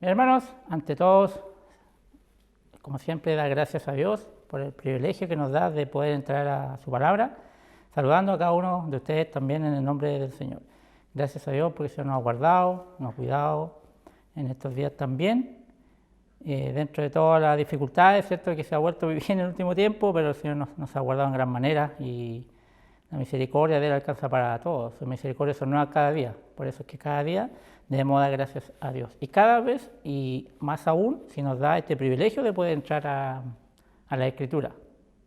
Hermanos, ante todos, como siempre, dar gracias a Dios por el privilegio que nos da de poder entrar a su palabra, saludando a cada uno de ustedes también en el nombre del Señor. Gracias a Dios porque el Señor nos ha guardado, nos ha cuidado en estos días también, dentro de todas las dificultades, ¿cierto?, que se ha vuelto a vivir en el último tiempo, pero el Señor nos ha guardado en gran manera y la misericordia de Él alcanza para todos. Sus misericordias son nuevas cada día, por eso es que cada día debemos dar gracias a Dios. Y cada vez, y más aún, si nos da este privilegio de poder entrar a la Escritura.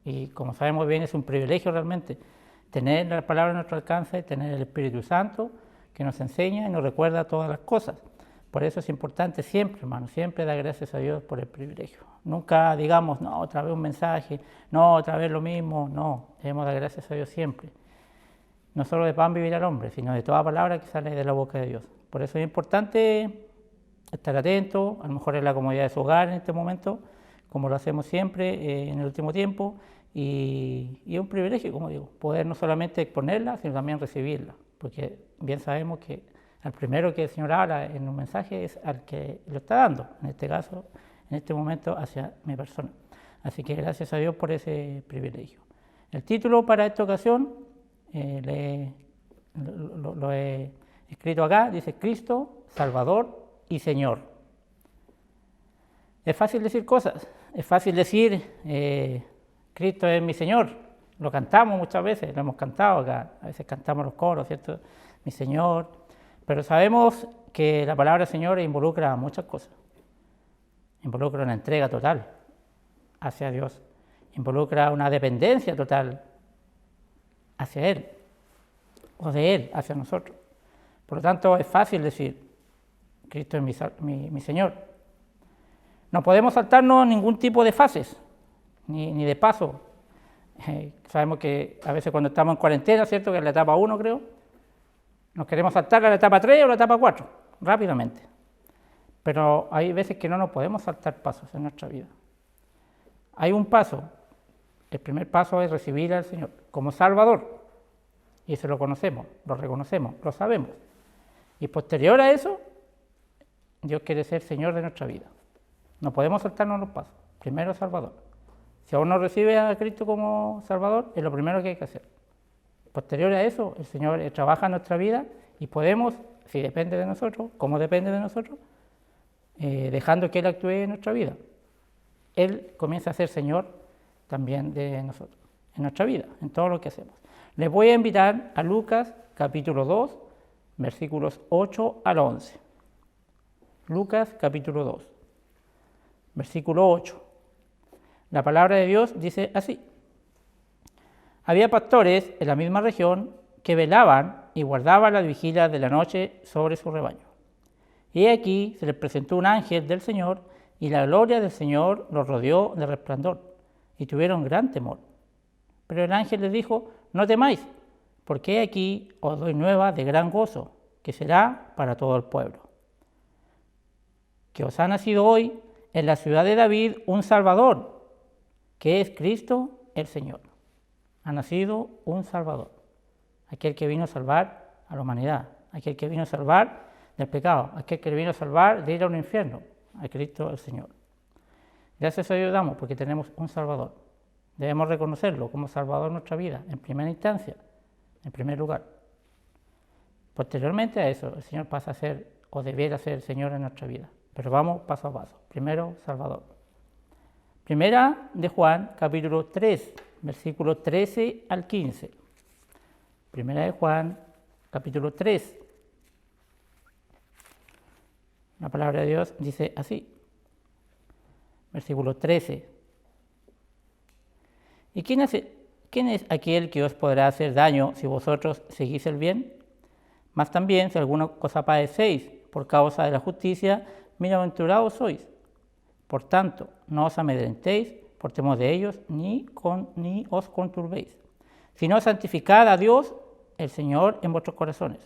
Y como sabemos bien, es un privilegio realmente tener la palabra a nuestro alcance, tener el Espíritu Santo que nos enseña y nos recuerda todas las cosas. Por eso es importante siempre, hermano, siempre dar gracias a Dios por el privilegio. Nunca digamos, no, otra vez un mensaje, no, otra vez lo mismo, no. Debemos dar gracias a Dios siempre. No solo de pan vivirá el hombre, sino de toda palabra que sale de la boca de Dios. Por eso es importante estar atento, a lo mejor en la comodidad de su hogar en este momento, como lo hacemos siempre en el último tiempo, y es un privilegio, como digo, poder no solamente exponerla, sino también recibirla, porque bien sabemos que al primero que el Señor habla en un mensaje es al que lo está dando, en este caso, en este momento, hacia mi persona. Así que gracias a Dios por ese privilegio. El título para esta ocasión lo he escrito acá, dice Cristo, Salvador y Señor. Es fácil decir cosas, es fácil decir Cristo es mi Señor, lo cantamos muchas veces, lo hemos cantado acá, a veces cantamos los coros, ¿cierto? Mi Señor, pero sabemos que la palabra Señor involucra muchas cosas, involucra una entrega total hacia Dios, involucra una dependencia total hacia Él, o de Él hacia nosotros. Por lo tanto, es fácil decir, Cristo es mi Señor. No podemos saltarnos ningún tipo de fases, ni de paso. Sabemos que a veces cuando estamos en cuarentena, ¿cierto?, que es la etapa 1, creo, nos queremos saltar a la etapa 3 o la etapa 4, rápidamente. Pero hay veces que no nos podemos saltar pasos en nuestra vida. Hay un paso. El primer paso es recibir al Señor como Salvador. Y eso lo conocemos, lo reconocemos, lo sabemos. Y posterior a eso, Dios quiere ser Señor de nuestra vida. No podemos saltarnos los pasos. Primero Salvador. Si aún no recibe a Cristo como Salvador, es lo primero que hay que hacer. Posterior a eso, el Señor trabaja en nuestra vida y podemos, si depende de nosotros, como depende de nosotros, dejando que Él actúe en nuestra vida. Él comienza a ser Señor también de nosotros, en nuestra vida, en todo lo que hacemos. Les voy a invitar a Lucas capítulo 2, versículos 8 al 11. Lucas capítulo 2, versículo 8. La palabra de Dios dice así: había pastores en la misma región que velaban y guardaban la vigilia de la noche sobre su rebaño. Y aquí se les presentó un ángel del Señor, y la gloria del Señor los rodeó de resplandor, y tuvieron gran temor. Pero el ángel les dijo: no temáis, porque aquí os doy nueva de gran gozo, que será para todo el pueblo. Que os ha nacido hoy en la ciudad de David un Salvador, que es Cristo el Señor. Ha nacido un Salvador, aquel que vino a salvar a la humanidad, aquel que vino a salvar del pecado, aquel que vino a salvar de ir a un infierno, a Cristo el Señor. Gracias a Dios damos porque tenemos un Salvador. Debemos reconocerlo como Salvador de nuestra vida, en primera instancia, en primer lugar. Posteriormente a eso, el Señor pasa a ser, o debiera ser, el Señor en nuestra vida. Pero vamos paso a paso. Primero, Salvador. Primera de Juan, capítulo 3, versículos 13 al 15. Primera de Juan, capítulo 3. La palabra de Dios dice así: versículo 13. ¿Y quién es aquel que os podrá hacer daño si vosotros seguís el bien? Mas también, si alguna cosa padecéis por causa de la justicia, bienaventurados sois. Por tanto, no os amedrentéis por temor de ellos, ni os conturbéis, sino santificad a Dios, el Señor, en vuestros corazones,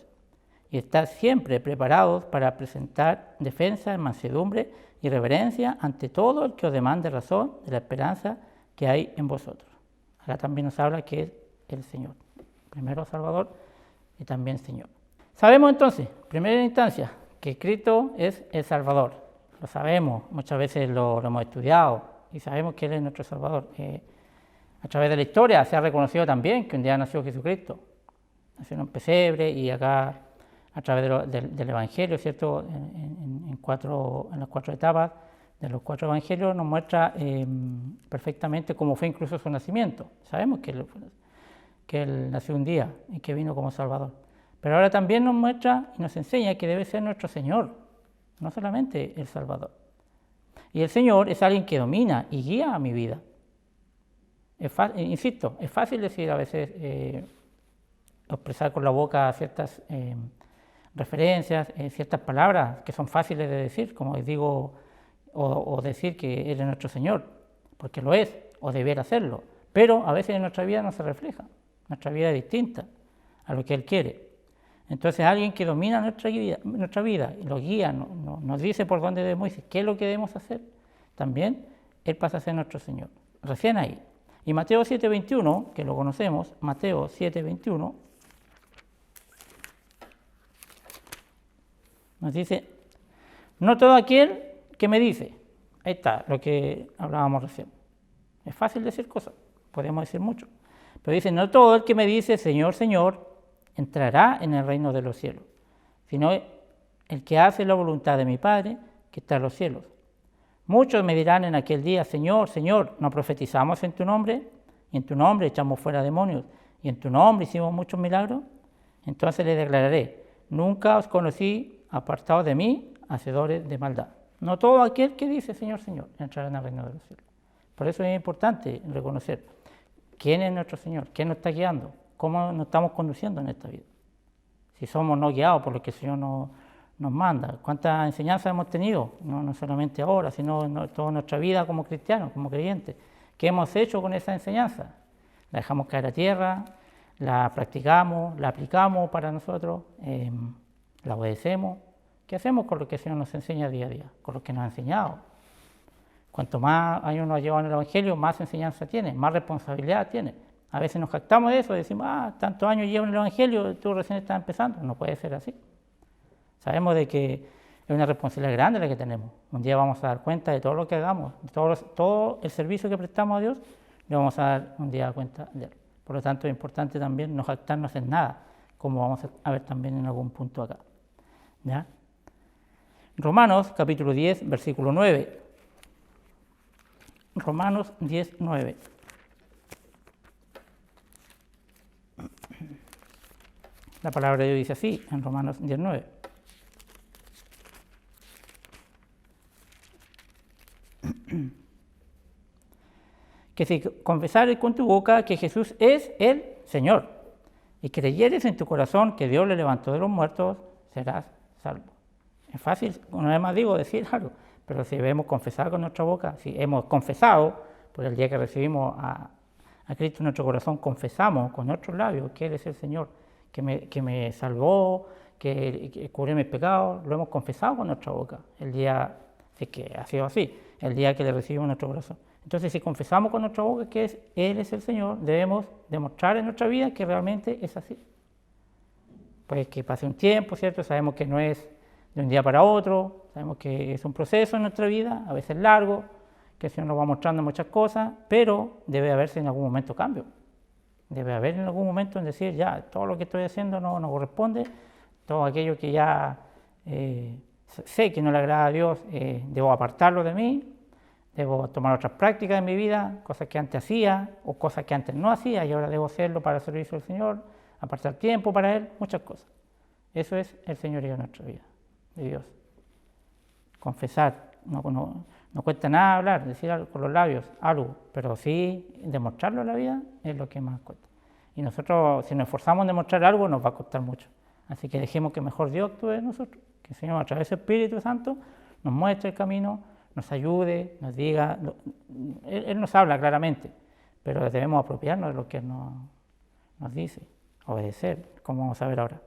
y estad siempre preparados para presentar defensa en mansedumbre y reverencia ante todo el que os demande razón de la esperanza que hay en vosotros. Acá también nos habla que es el Señor, primero Salvador y también Señor. Sabemos entonces, en primera instancia, que Cristo es el Salvador. Lo sabemos, muchas veces lo hemos estudiado y sabemos que Él es nuestro Salvador. A través de la historia se ha reconocido también que un día nació Jesucristo. Nació en un pesebre y acá a través del Evangelio, ¿cierto? En las 4 etapas de los 4 Evangelios nos muestra perfectamente cómo fue incluso su nacimiento. Sabemos que él nació un día y que vino como Salvador. Pero ahora también nos muestra y nos enseña que debe ser nuestro Señor, no solamente el Salvador. Y el Señor es alguien que domina y guía a mi vida. Insisto, es fácil decir a veces, expresar con la boca ciertas referencias, ciertas palabras que son fáciles de decir, como les digo, o decir que Él es nuestro Señor, porque lo es, o debiera hacerlo. Pero a veces en nuestra vida no se refleja, nuestra vida es distinta a lo que Él quiere. Entonces alguien que domina nuestra vida y lo guía, nos dice por dónde debemos ir, qué es lo que debemos hacer, también Él pasa a ser nuestro Señor. Recién ahí. Y Mateo 7:21, que lo conocemos, Mateo 7:21, nos dice, no todo aquel que me dice, ahí está lo que hablábamos recién. Es fácil decir cosas, podemos decir mucho, pero dice, no todo el que me dice, Señor, Señor, entrará en el reino de los cielos, sino el que hace la voluntad de mi Padre que está en los cielos. Muchos me dirán en aquel día, Señor, Señor, ¿no profetizamos en tu nombre? Y en tu nombre echamos fuera demonios, y en tu nombre hicimos muchos milagros. Entonces les declararé, nunca os conocí, apartados de mí, hacedores de maldad. No todo aquel que dice, Señor, Señor, entrará en el reino de los cielos. Por eso es importante reconocer quién es nuestro Señor, quién nos está guiando, cómo nos estamos conduciendo en esta vida. Si somos no guiados por lo que el Señor nos manda, cuántas enseñanzas hemos tenido, no solamente ahora, sino toda nuestra vida como cristianos, como creyentes. ¿Qué hemos hecho con esa enseñanza? La dejamos caer a tierra, la practicamos, la aplicamos para nosotros, la obedecemos. ¿Qué hacemos con lo que el Señor nos enseña día a día? Con lo que nos ha enseñado. Cuanto más años nos lleva en el Evangelio, más enseñanza tiene, más responsabilidad tiene. A veces nos jactamos de eso, decimos, tantos años llevo en el Evangelio, tú recién estás empezando. No puede ser así. Sabemos de que es una responsabilidad grande la que tenemos. Un día vamos a dar cuenta de todo lo que hagamos, de todo el servicio que prestamos a Dios, le vamos a dar un día cuenta de él. Por lo tanto, es importante también no jactarnos en nada, como vamos a ver también en algún punto acá. ¿Ya? Romanos capítulo 10, versículo 9. Romanos 10, 9. La palabra de Dios dice así, en Romanos 10, 9. Que si confesares con tu boca que Jesús es el Señor y creyeres en tu corazón que Dios le levantó de los muertos, serás salvo. Es fácil, una vez más digo, decir algo, pero si debemos confesar con nuestra boca, si hemos confesado, pues el día que recibimos a Cristo en nuestro corazón, confesamos con nuestros labios que Él es el Señor, que me salvó, que cubrió mis pecados, lo hemos confesado con nuestra boca, el día, si es que ha sido así, el día que le recibimos en nuestro corazón. Entonces, si confesamos con nuestra boca que Él es el Señor, debemos demostrar en nuestra vida que realmente es así. Pues que pase un tiempo, ¿cierto? Sabemos que no es de un día para otro, sabemos que es un proceso en nuestra vida, a veces largo, que el Señor nos va mostrando muchas cosas, pero debe haberse en algún momento cambio. Debe haber en algún momento en decir, ya, todo lo que estoy haciendo no corresponde, todo aquello que ya sé que no le agrada a Dios, debo apartarlo de mí, debo tomar otras prácticas en mi vida, cosas que antes hacía o cosas que antes no hacía y ahora debo hacerlo para el servicio del Señor, apartar tiempo para Él, muchas cosas. Eso es el señorío de nuestra vida, de Dios. Confesar no cuesta nada hablar, decir algo con los labios, algo, pero sí demostrarlo en la vida es lo que más cuesta. Y nosotros, si nos esforzamos en demostrar algo, nos va a costar mucho. Así que dejemos que mejor Dios actúe en nosotros, que el Señor a través del Espíritu Santo nos muestre el camino, nos ayude, nos diga, Él nos habla claramente, pero debemos apropiarnos de lo que Él nos dice, obedecer, como vamos a ver ahora.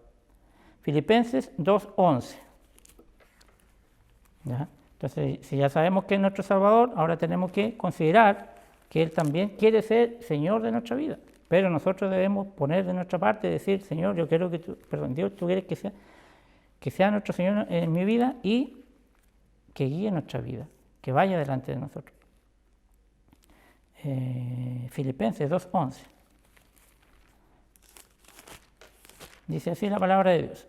Filipenses 2:11. ¿Ya? Entonces, si ya sabemos que es nuestro Salvador, ahora tenemos que considerar que Él también quiere ser Señor de nuestra vida. Pero nosotros debemos poner de nuestra parte y decir, Señor, yo quiero que Dios, tú quieres que sea nuestro Señor en mi vida y que guíe nuestra vida, que vaya delante de nosotros. Filipenses 2:11. Dice así la palabra de Dios.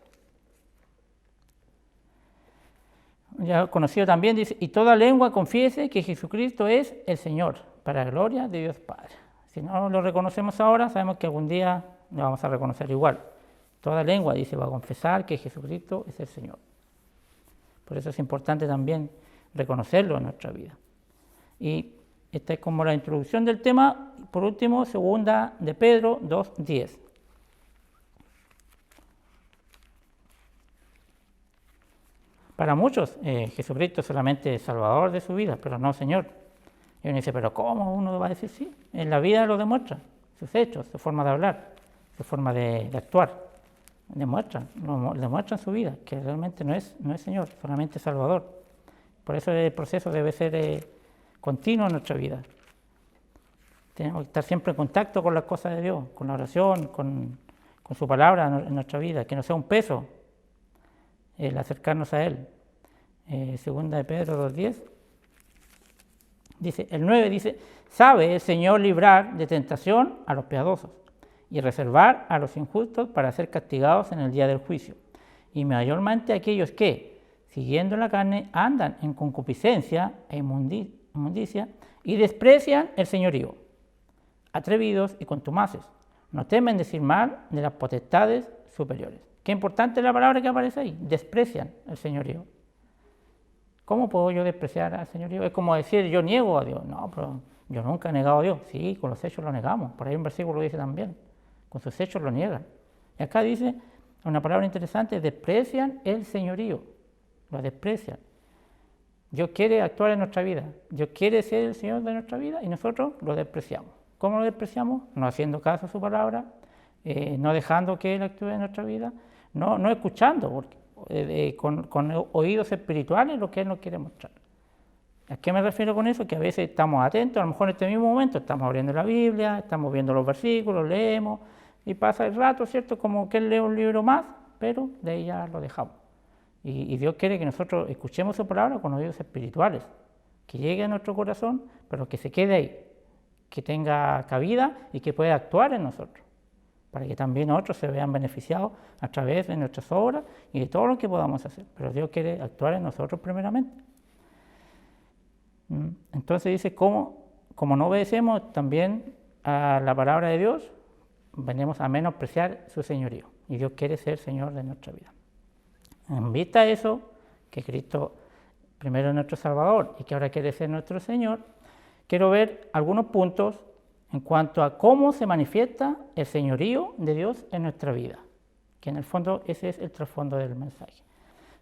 Ya conocido también, dice, y toda lengua confiese que Jesucristo es el Señor, para la gloria de Dios Padre. Si no lo reconocemos ahora, sabemos que algún día lo vamos a reconocer igual. Toda lengua, dice, va a confesar que Jesucristo es el Señor. Por eso es importante también reconocerlo en nuestra vida. Y esta es como la introducción del tema. Por último, segunda de Pedro 2:10. Para muchos, Jesucristo es solamente el Salvador de su vida, pero no Señor. Y uno dice, pero ¿cómo uno va a decir sí? En la vida lo demuestra, sus hechos, su forma de hablar, su forma de actuar. Demuestran su vida, que realmente no es Señor, solamente Salvador. Por eso el proceso debe ser continuo en nuestra vida. Tenemos que estar siempre en contacto con las cosas de Dios, con la oración, con su palabra en nuestra vida, que no sea un peso el acercarnos a Él. Segunda de Pedro 2:10. Dice, el 9 dice, sabe el Señor librar de tentación a los piadosos y reservar a los injustos para ser castigados en el día del juicio. Y mayormente aquellos que, siguiendo la carne, andan en concupiscencia e inmundicia y desprecian el señorío. Atrevidos y contumaces, no temen decir mal de las potestades superiores. Qué importante es la palabra que aparece ahí, desprecian el señorío. ¿Cómo puedo yo despreciar al señorío? Es como decir, yo niego a Dios. No, pero yo nunca he negado a Dios. Sí, con los hechos lo negamos. Por ahí un versículo dice también, con sus hechos lo niegan. Y acá dice una palabra interesante, desprecian el señorío. Lo desprecian. Dios quiere actuar en nuestra vida. Dios quiere ser el Señor de nuestra vida y nosotros lo despreciamos. ¿Cómo lo despreciamos? No haciendo caso a su palabra, no dejando que Él actúe en nuestra vida, no escuchando, porque, con oídos espirituales lo que Él nos quiere mostrar. ¿A qué me refiero con eso? Que a veces estamos atentos, a lo mejor en este mismo momento estamos abriendo la Biblia, estamos viendo los versículos, leemos, y pasa el rato, ¿cierto? Como que Él lee un libro más, pero de ahí ya lo dejamos. Y Dios quiere que nosotros escuchemos su palabra con oídos espirituales, que llegue a nuestro corazón, pero que se quede ahí, que tenga cabida y que pueda actuar en nosotros, para que también otros se vean beneficiados a través de nuestras obras y de todo lo que podamos hacer. Pero Dios quiere actuar en nosotros primeramente. Entonces dice, como no obedecemos también a la palabra de Dios, venimos a menospreciar su señorío. Y Dios quiere ser Señor de nuestra vida. En vista de eso, que Cristo primero es nuestro Salvador y que ahora quiere ser nuestro Señor, quiero ver algunos puntos en cuanto a cómo se manifiesta el señorío de Dios en nuestra vida, que en el fondo ese es el trasfondo del mensaje.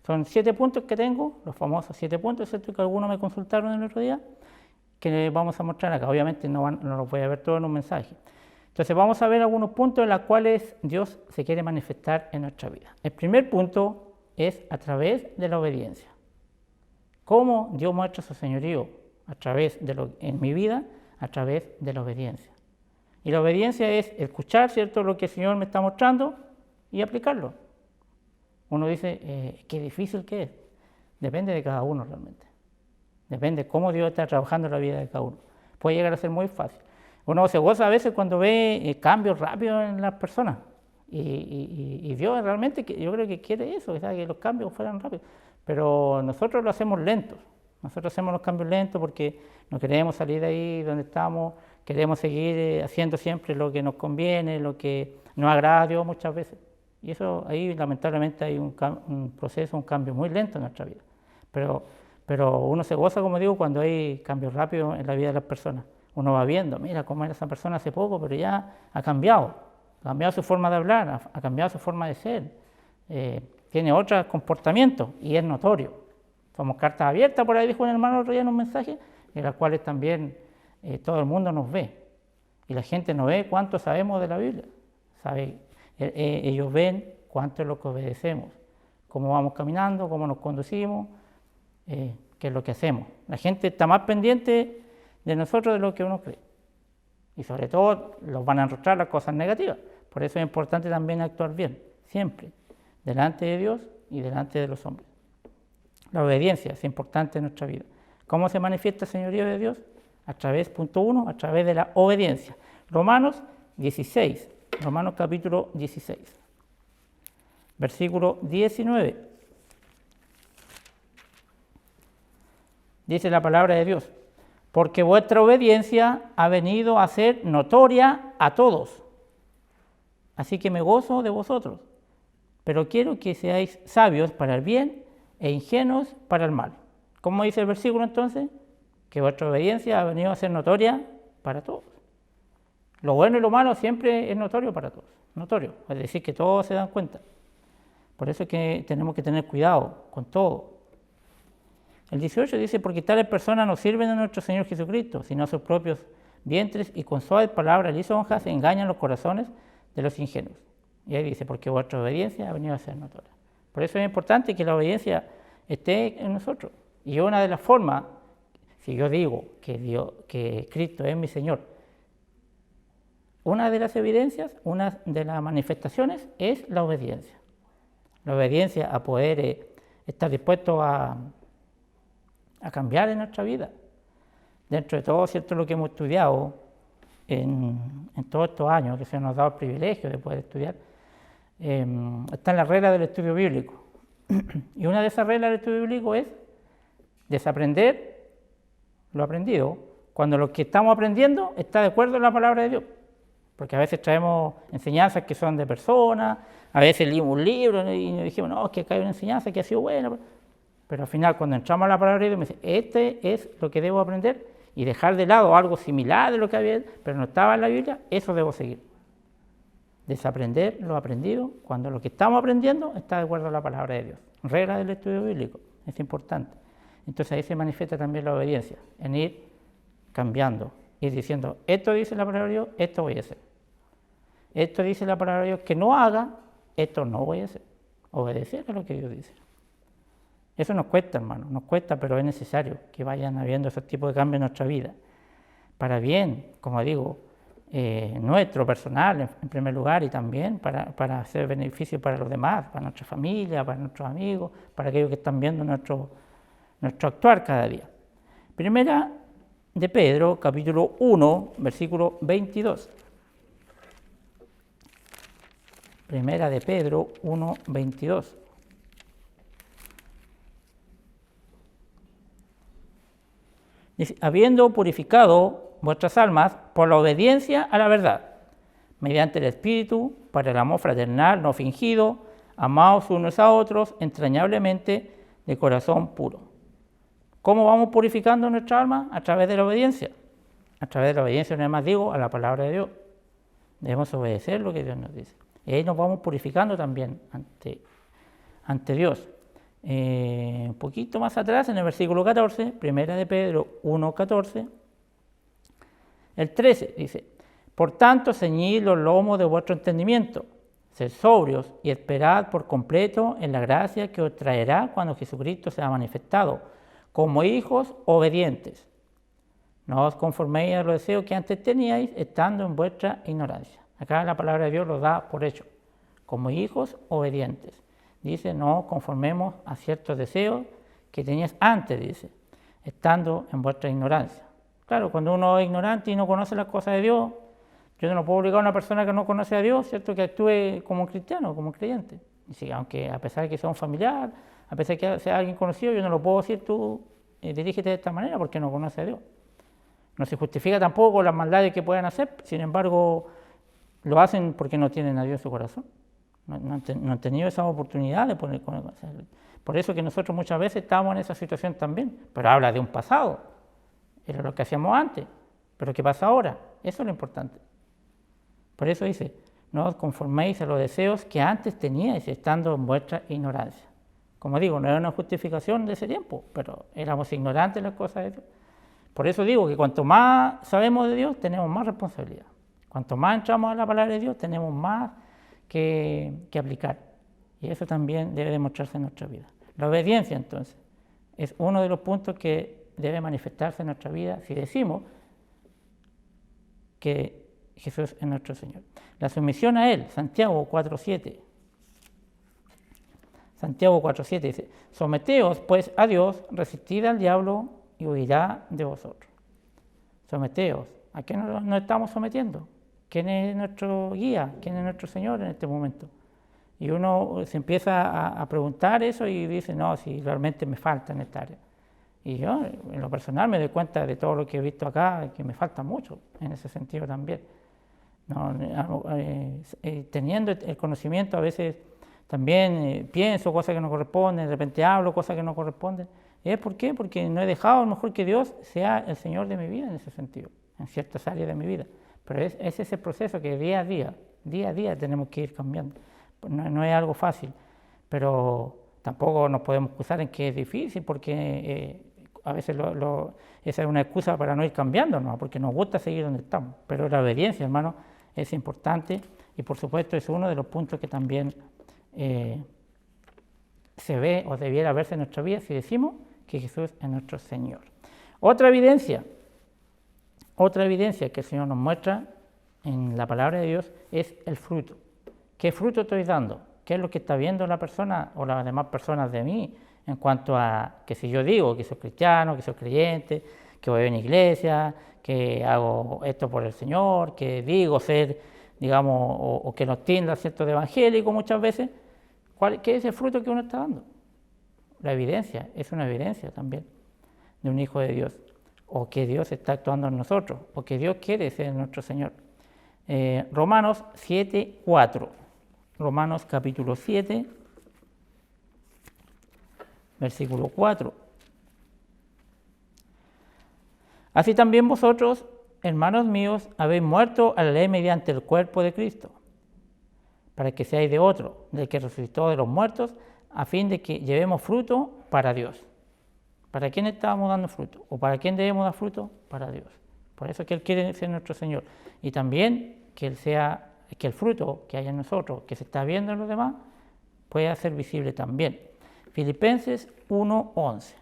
Son 7 puntos que tengo, los famosos 7 puntos, excepto que algunos me consultaron el otro día, que les vamos a mostrar acá. Obviamente no los voy a ver todos en un mensaje. Entonces vamos a ver algunos puntos en los cuales Dios se quiere manifestar en nuestra vida. El primer punto es a través de la obediencia. ¿Cómo Dios muestra su señorío? En mi vida, a través de la obediencia. Y la obediencia es escuchar, ¿cierto?, lo que el Señor me está mostrando y aplicarlo. Uno dice, qué difícil que es. Depende de cada uno realmente. Depende de cómo Dios está trabajando en la vida de cada uno. Puede llegar a ser muy fácil. Uno se goza a veces cuando ve cambios rápidos en las personas. Y Dios realmente, yo creo que quiere eso, que los cambios fueran rápidos. Pero nosotros lo hacemos lentos. Nosotros hacemos los cambios lentos porque no queremos salir de ahí donde estamos, queremos seguir haciendo siempre lo que nos conviene, lo que nos agrada a Dios muchas veces. Y eso ahí lamentablemente hay un proceso, un cambio muy lento en nuestra vida. Pero pero uno se goza, como digo, cuando hay cambios rápidos en la vida de las personas. Uno va viendo, mira cómo era esa persona hace poco, pero ya ha cambiado su forma de hablar, ha cambiado su forma de ser, tiene otros comportamientos y es notorio. Somos cartas abiertas, por ahí dijo un hermano otro día en un mensaje, en las cuales también todo el mundo nos ve. Y la gente no ve cuánto sabemos de la Biblia. Ellos ven cuánto es lo que obedecemos, cómo vamos caminando, cómo nos conducimos, qué es lo que hacemos. La gente está más pendiente de nosotros de lo que uno cree. Y sobre todo los van a enrostrar las cosas negativas. Por eso es importante también actuar bien, siempre, delante de Dios y delante de los hombres. La obediencia es importante en nuestra vida. ¿Cómo se manifiesta el señorío de Dios? A través, punto 1, a través de la obediencia. Romanos 16, Romanos capítulo 16, versículo 19. Dice la palabra de Dios: porque vuestra obediencia ha venido a ser notoria a todos. Así que me gozo de vosotros, pero quiero que seáis sabios para el bien e ingenuos para el mal. ¿Cómo dice el versículo entonces? Que vuestra obediencia ha venido a ser notoria para todos. Lo bueno y lo malo siempre es notorio para todos, notorio, es decir, que todos se dan cuenta. Por eso es que tenemos que tener cuidado con todo. El 18 dice: porque tales personas no sirven a nuestro Señor Jesucristo, sino a sus propios vientres, y con suaves palabras lisonjas engañan los corazones de los ingenuos. Y ahí dice: porque vuestra obediencia ha venido a ser notoria. Por eso es importante que la obediencia esté en nosotros. Y una de las formas, si yo digo que Cristo es mi Señor, una de las evidencias, una de las manifestaciones es la obediencia. La obediencia a poder estar dispuesto a cambiar en nuestra vida. Dentro de todo, cierto, lo que hemos estudiado en todos estos años, que se nos ha dado el privilegio de poder estudiar, están las reglas del estudio bíblico. Y una de esas reglas del estudio bíblico es desaprender lo aprendido cuando lo que estamos aprendiendo está de acuerdo en la palabra de Dios. Porque a veces traemos enseñanzas que son de personas, a veces leímos un libro y nos dijimos, no, es que acá hay una enseñanza que ha sido buena. Pero al final, cuando entramos a la palabra de Dios, me dice, este es lo que debo aprender, y dejar de lado algo similar de lo que había, pero no estaba en la Biblia, eso debo seguir. Desaprender lo aprendido cuando lo que estamos aprendiendo está de acuerdo a la palabra de Dios. Regla del estudio bíblico, es importante. Entonces ahí se manifiesta también la obediencia, en ir cambiando, ir diciendo, esto dice la palabra de Dios, esto voy a hacer. Esto dice la palabra de Dios que no haga, esto no voy a hacer. Obedecer a lo que Dios dice. Eso nos cuesta, hermano, nos cuesta, pero es necesario que vayan habiendo esos tipos de cambios en nuestra vida. Para bien, como digo, nuestro personal en primer lugar, y también para hacer beneficio para los demás, para nuestra familia, para nuestros amigos, para aquellos que están viendo nuestro actuar cada día. Primera de Pedro, capítulo 1, versículo 22. Primera de Pedro 1, 22. Dice, habiendo purificado vuestras almas por la obediencia a la verdad, mediante el Espíritu, para el amor fraternal no fingido, amaos unos a otros entrañablemente de corazón puro. ¿Cómo vamos purificando nuestra alma? A través de la obediencia. A través de la obediencia, nada más digo, a la palabra de Dios. Debemos obedecer lo que Dios nos dice. Y ahí nos vamos purificando también ante Dios. Un poquito más atrás, en el versículo 14, primera de Pedro 1:14, el 13 dice, por tanto ceñid los lomos de vuestro entendimiento, sed sobrios y esperad por completo en la gracia que os traerá cuando Jesucristo sea manifestado, como hijos obedientes. No os conforméis a los deseos que antes teníais, estando en vuestra ignorancia. Acá la palabra de Dios lo da por hecho, como hijos obedientes. Dice, no os conformemos a ciertos deseos que tenías antes, dice, estando en vuestra ignorancia. Claro, cuando uno es ignorante y no conoce las cosas de Dios, yo no puedo obligar a una persona que no conoce a Dios, ¿cierto?, que actúe como un cristiano, como un creyente. Dice, aunque a pesar de que sea un familiar, a pesar de que sea alguien conocido, yo no lo puedo decir, tú dirígete de esta manera porque no conoce a Dios. No se justifica tampoco las maldades que puedan hacer, sin embargo, lo hacen porque no tienen a Dios en su corazón. no han tenido esa oportunidad de poner. Por eso que nosotros muchas veces estamos en esa situación también, pero habla de un pasado, era lo que hacíamos antes, pero ¿qué pasa ahora? Eso es lo importante. Por eso dice, no os conforméis a los deseos que antes teníais estando en vuestra ignorancia. Como digo, no era una justificación de ese tiempo, pero éramos ignorantes de las cosas de Dios. Por eso digo que cuanto más sabemos de Dios, tenemos más responsabilidad. Cuanto más entramos a la palabra de Dios, tenemos más que aplicar. Y eso también debe demostrarse en nuestra vida. La obediencia, entonces, es uno de los puntos que debe manifestarse en nuestra vida si decimos que Jesús es nuestro Señor. La sumisión a Él, Santiago 4:7. Santiago 4:7 dice, someteos pues a Dios, resistid al diablo y huirá de vosotros. Someteos. ¿A qué nos estamos sometiendo? ¿Quién es nuestro guía? ¿Quién es nuestro Señor en este momento? Y uno se empieza a preguntar eso y dice, no, si realmente me falta en esta área. Y yo, en lo personal, me doy cuenta de todo lo que he visto acá, que me falta mucho en ese sentido también. Teniendo el conocimiento, a veces también pienso cosas que no corresponden, de repente hablo cosas que no corresponden. ¿Por qué? Porque no he dejado a lo mejor que Dios sea el Señor de mi vida en ese sentido, en ciertas áreas de mi vida. Pero es ese proceso que día a día tenemos que ir cambiando. No es algo fácil, pero tampoco nos podemos excusar en que es difícil, porque a veces esa es una excusa para no ir cambiando, ¿no? Porque nos gusta seguir donde estamos. Pero la obediencia, hermano, es importante y por supuesto es uno de los puntos que también se ve o debiera verse en nuestra vida si decimos que Jesús es nuestro Señor. Otra evidencia que el Señor nos muestra en la palabra de Dios es el fruto. ¿Qué fruto estoy dando? ¿Qué es lo que está viendo la persona o las demás personas de mí en cuanto a que si yo digo que soy cristiano, que soy creyente, que voy a una iglesia, que hago esto por el Señor, que digo ser, digamos, o que nos tilda cierto de evangélico muchas veces? ¿Qué es el fruto que uno está dando? La evidencia, es una evidencia también de un hijo de Dios, o que Dios está actuando en nosotros, o que Dios quiere ser nuestro Señor. Romanos 7:4. Romanos capítulo 7, versículo 4. Así también vosotros, hermanos míos, habéis muerto a la ley mediante el cuerpo de Cristo, para que seáis de otro, del que resucitó de los muertos, a fin de que llevemos fruto para Dios. ¿Para quién estábamos dando fruto? ¿O para quién debemos dar fruto? Para Dios. Por eso es que Él quiere ser nuestro Señor. Y también que el fruto que hay en nosotros, que se está viendo en los demás, pueda ser visible también. Filipenses 1:11.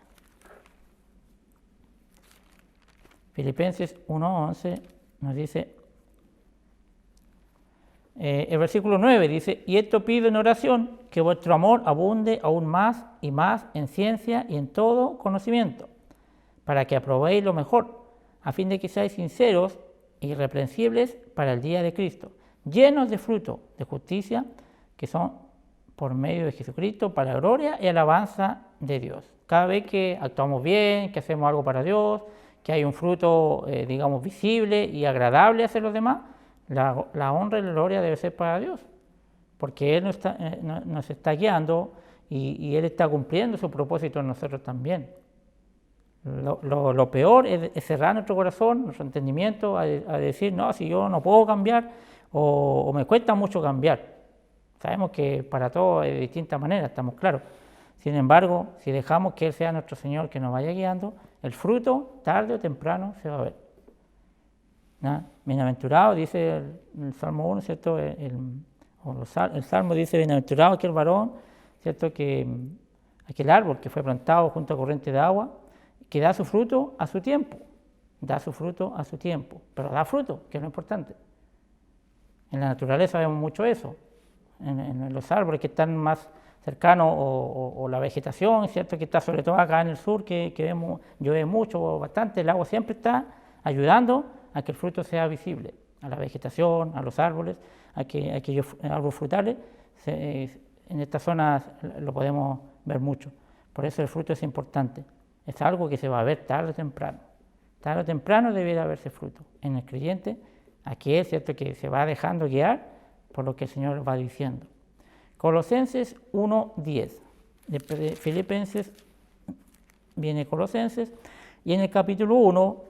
Filipenses 1:11 nos dice, el versículo 9 dice, y esto pido en oración, que vuestro amor abunde aún más y más en ciencia y en todo conocimiento, para que aprobéis lo mejor, a fin de que seáis sinceros e irreprensibles para el día de Cristo, llenos de fruto de justicia, que son por medio de Jesucristo, para la gloria y alabanza de Dios. Cada vez que actuamos bien, que hacemos algo para Dios, que hay un fruto, digamos, visible y agradable hacia los demás, la honra y la gloria debe ser para Dios, porque Él nos está guiando y Él está cumpliendo su propósito en nosotros también. Lo peor es cerrar nuestro corazón, nuestro entendimiento, a decir, no, si yo no puedo cambiar o me cuesta mucho cambiar. Sabemos que para todo es de distintas maneras, estamos claros. Sin embargo, si dejamos que Él sea nuestro Señor, que nos vaya guiando, el fruto, tarde o temprano, se va a ver. Bienaventurado, dice el Salmo 1, ¿cierto? El Salmo dice, bienaventurado aquel varón, ¿cierto? Que aquel árbol que fue plantado junto a corriente de agua, que da su fruto a su tiempo, pero da fruto, que es lo importante. En la naturaleza vemos mucho eso, en los árboles que están más cercanos o la vegetación, ¿cierto? Que está sobre todo acá en el sur, que vemos, llueve mucho, bastante, el agua siempre está ayudando a que el fruto sea visible, a la vegetación, a los árboles, a que aquellos árboles frutales, en estas zonas lo podemos ver mucho. Por eso el fruto es importante, es algo que se va a ver tarde o temprano. Tarde o temprano debiera haberse fruto en el creyente, aquel, ¿cierto?, que se va dejando guiar por lo que el Señor va diciendo. Colosenses 1:10. De Filipenses viene Colosenses, y en el capítulo 1,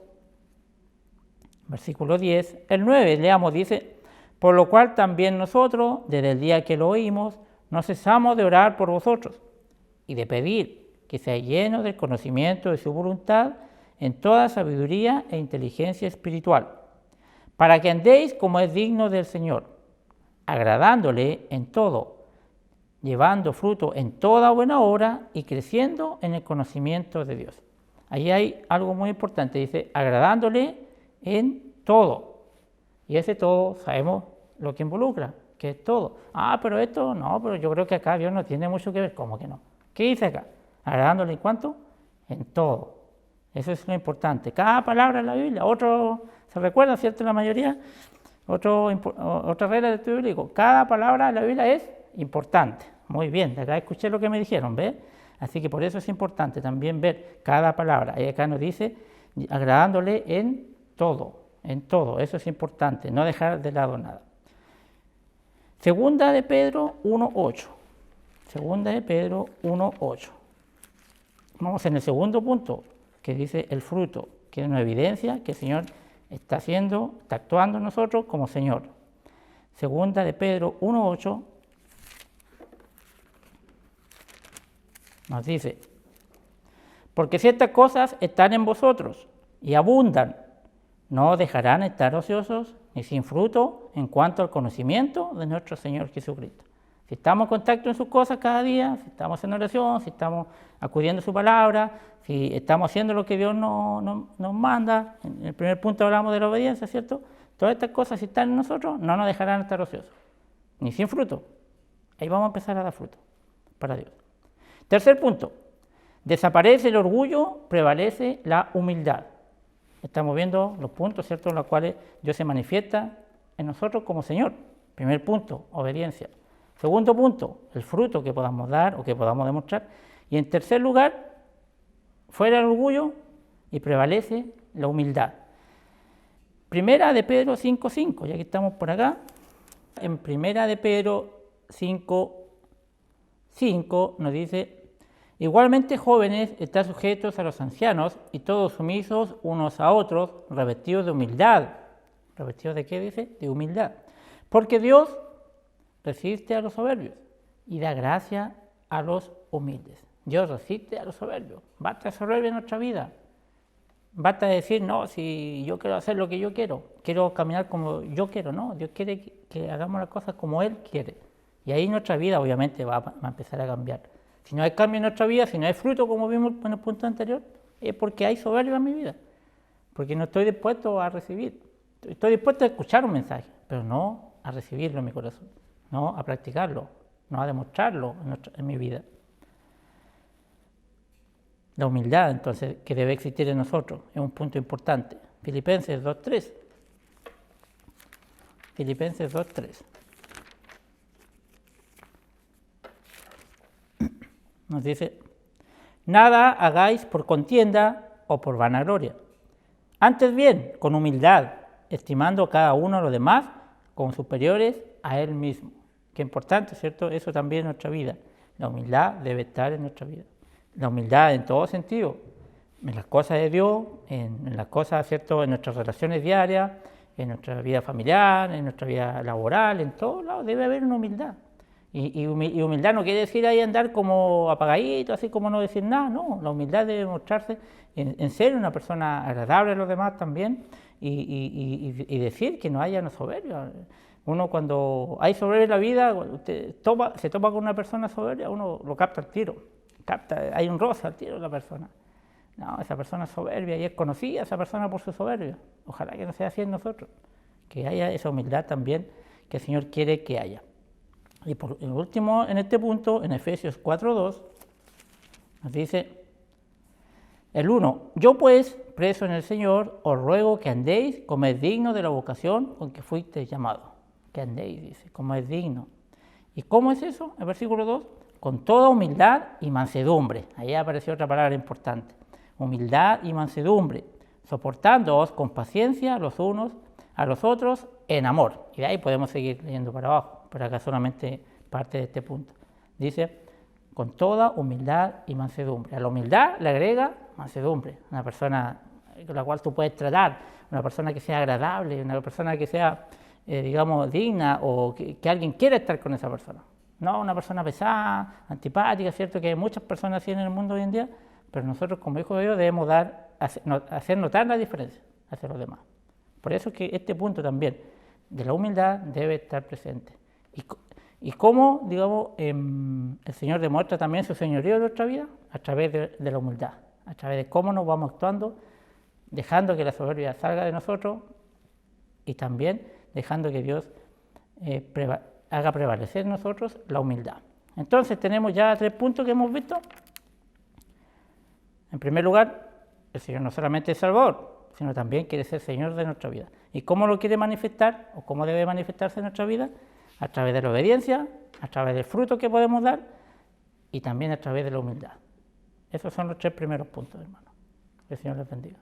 versículo 10, el 9, leamos, dice: por lo cual también nosotros, desde el día que lo oímos, no cesamos de orar por vosotros y de pedir que seáis llenos del conocimiento de su voluntad en toda sabiduría e inteligencia espiritual, para que andéis como es digno del Señor, agradándole en todo, llevando fruto en toda buena obra y creciendo en el conocimiento de Dios. Ahí hay algo muy importante, dice agradándole en todo. Y ese todo sabemos lo que involucra, que es todo. Pero esto no, pero yo creo que acá Dios no tiene mucho que ver. ¿Cómo que no? ¿Qué dice acá? Agradándole en cuánto? En todo. Eso es lo importante. Cada palabra en la Biblia, ¿se recuerda, cierto, la mayoría? Otra regla del estudio bíblico, cada palabra en la Biblia es importante. Muy bien, de acá escuché lo que me dijeron, ¿ves? Así que por eso es importante también ver cada palabra. Y acá nos dice, agradándole en todo, eso es importante, no dejar de lado nada. Segunda de Pedro 1:8. Segunda de Pedro 1:8. Vamos en el segundo punto, que dice el fruto, que es una evidencia que el Señor está actuando en nosotros como Señor. Segunda de Pedro 1:8 nos dice: porque si estas cosas están en vosotros y abundan, no dejarán estar ociosos ni sin fruto en cuanto al conocimiento de nuestro Señor Jesucristo. Si estamos en contacto en sus cosas cada día, si estamos en oración, si estamos acudiendo a su palabra, si estamos haciendo lo que Dios nos manda, en el primer punto hablamos de la obediencia, ¿cierto? Todas estas cosas, si están en nosotros, no nos dejarán estar ociosos, ni sin fruto. Ahí vamos a empezar a dar fruto para Dios. Tercer punto, desaparece el orgullo, prevalece la humildad. Estamos viendo los puntos, ¿cierto?, en los cuales Dios se manifiesta en nosotros como Señor. Primer punto, obediencia. Segundo punto, el fruto que podamos dar o que podamos demostrar. Y en tercer lugar, fuera el orgullo y prevalece la humildad. Primera de Pedro 5:5, ya que estamos por acá. En Primera de Pedro 5:5 nos dice: igualmente, jóvenes, estad sujetos a los ancianos y todos sumisos unos a otros, revestidos de humildad. ¿Revestidos de qué dice? De humildad. Porque Dios resiste a los soberbios y da gracia a los humildes. Dios resiste a los soberbios. Basta de soberbia en nuestra vida. Basta de decir, no, si yo quiero hacer lo que yo quiero caminar como yo quiero. No, Dios quiere que hagamos las cosas como Él quiere. Y ahí nuestra vida obviamente va a empezar a cambiar. Si no hay cambio en nuestra vida, si no hay fruto, como vimos en el punto anterior, es porque hay soberbia en mi vida. Porque no estoy dispuesto a recibir. Estoy dispuesto a escuchar un mensaje, pero no a recibirlo en mi corazón, no a practicarlo, no a demostrarlo en mi vida. La humildad, entonces, que debe existir en nosotros, es un punto importante. Filipenses 2:3. Filipenses 2:3. Nos dice: nada hagáis por contienda o por vanagloria, antes bien con humildad, estimando cada uno a los demás como superiores a él mismo. Qué importante, ¿cierto? Eso también en nuestra vida. La humildad debe estar en nuestra vida. La humildad en todo sentido, en las cosas de Dios, en las cosas, ¿cierto?, en nuestras relaciones diarias, en nuestra vida familiar, en nuestra vida laboral, en todos lados debe haber una humildad. Y humildad no quiere decir ahí andar como apagadito, así como no decir nada, no. La humildad debe mostrarse en ser una persona agradable a los demás también y decir que no haya una soberbia. Uno cuando hay soberbia en la vida, se topa con una persona soberbia, uno lo capta al tiro. Hay un roce al tiro de la persona. No, esa persona es soberbia y es conocida esa persona por su soberbia. Ojalá que no sea así en nosotros, que haya esa humildad también que el Señor quiere que haya. Y por último, en este punto, en Efesios 4:2, nos dice el 1: yo pues, preso en el Señor, os ruego que andéis como es digno de la vocación con que fuisteis llamados. Que andéis, dice, como es digno. ¿Y cómo es eso? El versículo 2: con toda humildad y mansedumbre. Ahí apareció otra palabra importante. Humildad y mansedumbre, soportándoos con paciencia los unos a los otros en amor. Y de ahí podemos seguir leyendo para abajo, pero acá solamente parte de este punto. Dice, con toda humildad y mansedumbre. A la humildad le agrega mansedumbre, una persona con la cual tú puedes tratar, una persona que sea agradable, una persona que sea, digamos, digna, o que alguien quiera estar con esa persona. No una persona pesada, antipática, ¿cierto? Que hay muchas personas así en el mundo hoy en día, pero nosotros como hijos de Dios debemos hacer notar la diferencia hacia los demás. Por eso es que este punto también de la humildad debe estar presente. ¿Y cómo, digamos, el Señor demuestra también su señorío en nuestra vida? A través de la humildad, a través de cómo nos vamos actuando, dejando que la soberbia salga de nosotros y también dejando que Dios haga prevalecer en nosotros la humildad. Entonces tenemos ya 3 puntos que hemos visto. En primer lugar, el Señor no solamente es Salvador, sino también quiere ser Señor de nuestra vida. ¿Y cómo lo quiere manifestar o cómo debe manifestarse en nuestra vida? A través de la obediencia, a través del fruto que podemos dar y también a través de la humildad. Esos son los 3 primeros puntos, hermanos. Que el Señor les bendiga.